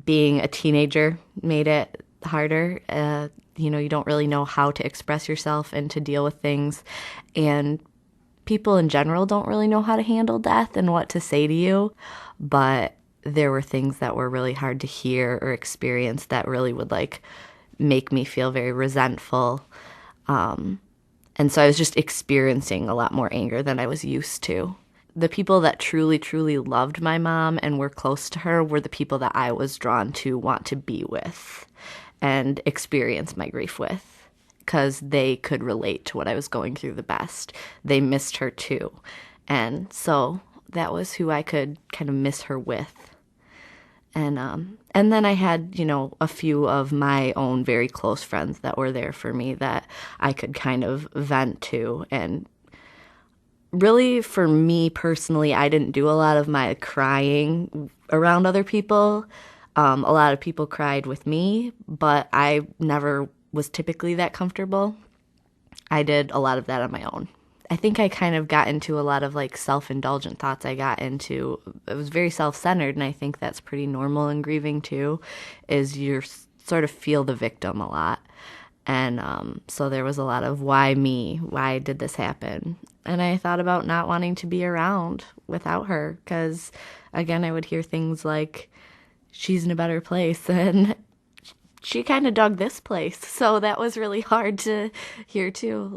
being a teenager made it harder. You don't really know how to express yourself and to deal with things. And people in general don't really know how to handle death and what to say to you. But there were things that were really hard to hear or experience that really would make me feel very resentful. And so I was just experiencing a lot more anger than I was used to. The people that truly, truly loved my mom and were close to her were the people that I was drawn to want to be with and experience my grief with, because they could relate to what I was going through the best. They missed her too. And so that was who I could kind of miss her with. And then I had, a few of my own very close friends that were there for me that I could kind of vent to. And really, for me personally, I didn't do a lot of my crying around other people. A lot of people cried with me, but I never was typically that comfortable. I did a lot of that on my own. I think I kind of got into a lot of self-indulgent thoughts. It was very self-centered, and I think that's pretty normal in grieving too, is you sort of feel the victim a lot. And so there was a lot of, why me? Why did this happen? And I thought about not wanting to be around without her, because, again, I would hear things like, she's in a better place, and she kind of dug this place. So that was really hard to hear too,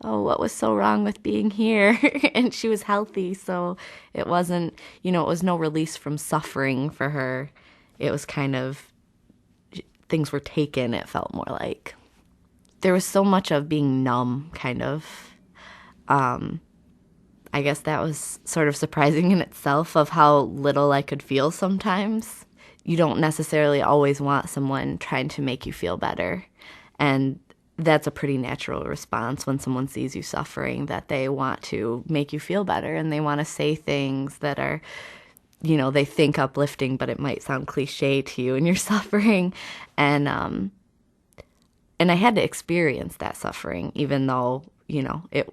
oh, what was so wrong with being here? And she was healthy, so it wasn't, it was no release from suffering for her. It was kind of, things were taken, it felt more like. There was so much of being numb, kind of. I guess that was sort of surprising in itself, of how little I could feel sometimes. You don't necessarily always want someone trying to make you feel better. And that's a pretty natural response when someone sees you suffering, that they want to make you feel better and they want to say things that are, they think uplifting, but it might sound cliche to you and you're suffering. And I had to experience that suffering, even though, it,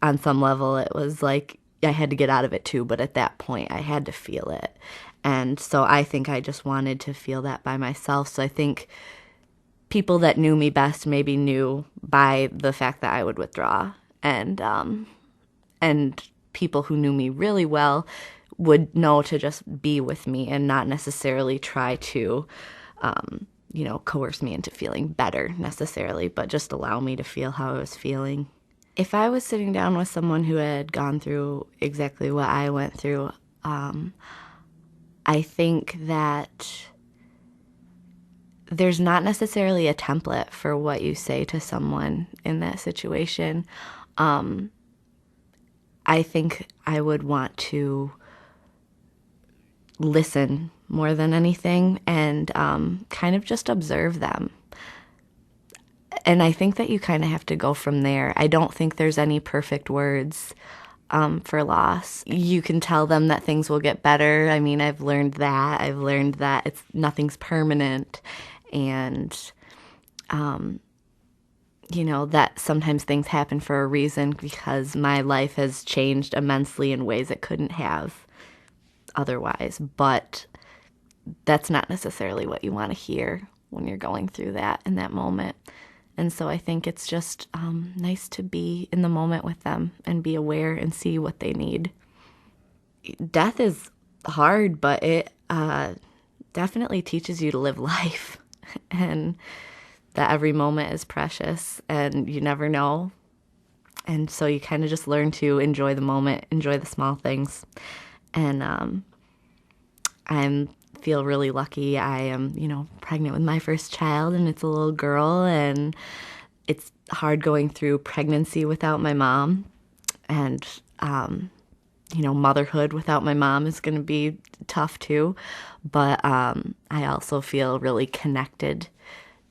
on some level, it was like I had to get out of it too, but at that point I had to feel it. And so I think I just wanted to feel that by myself. So I think people that knew me best maybe knew by the fact that I would withdraw, and people who knew me really well would know to just be with me and not necessarily try to, coerce me into feeling better necessarily, but just allow me to feel how I was feeling. If I was sitting down with someone who had gone through exactly what I went through, I think that there's not necessarily a template for what you say to someone in that situation. I think I would want to listen more than anything, and kind of just observe them. And I think that you kind of have to go from there. I don't think there's any perfect words for loss. You can tell them that things will get better. I mean, I've learned that nothing's permanent. And, that sometimes things happen for a reason, because my life has changed immensely in ways it couldn't have otherwise. But that's not necessarily what you want to hear when you're going through that in that moment. And so I think it's just nice to be in the moment with them and be aware and see what they need. Death is hard, but it definitely teaches you to live life, and that every moment is precious and you never know. And so you kind of just learn to enjoy the moment, enjoy the small things. And I feel really lucky. I am, pregnant with my first child, and it's a little girl, and it's hard going through pregnancy without my mom. And, motherhood without my mom is going to be tough too. But I also feel really connected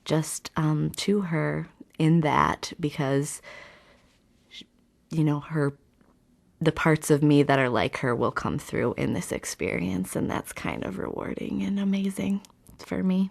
just to her in that, because, the parts of me that are like her will come through in this experience, and that's kind of rewarding and amazing for me.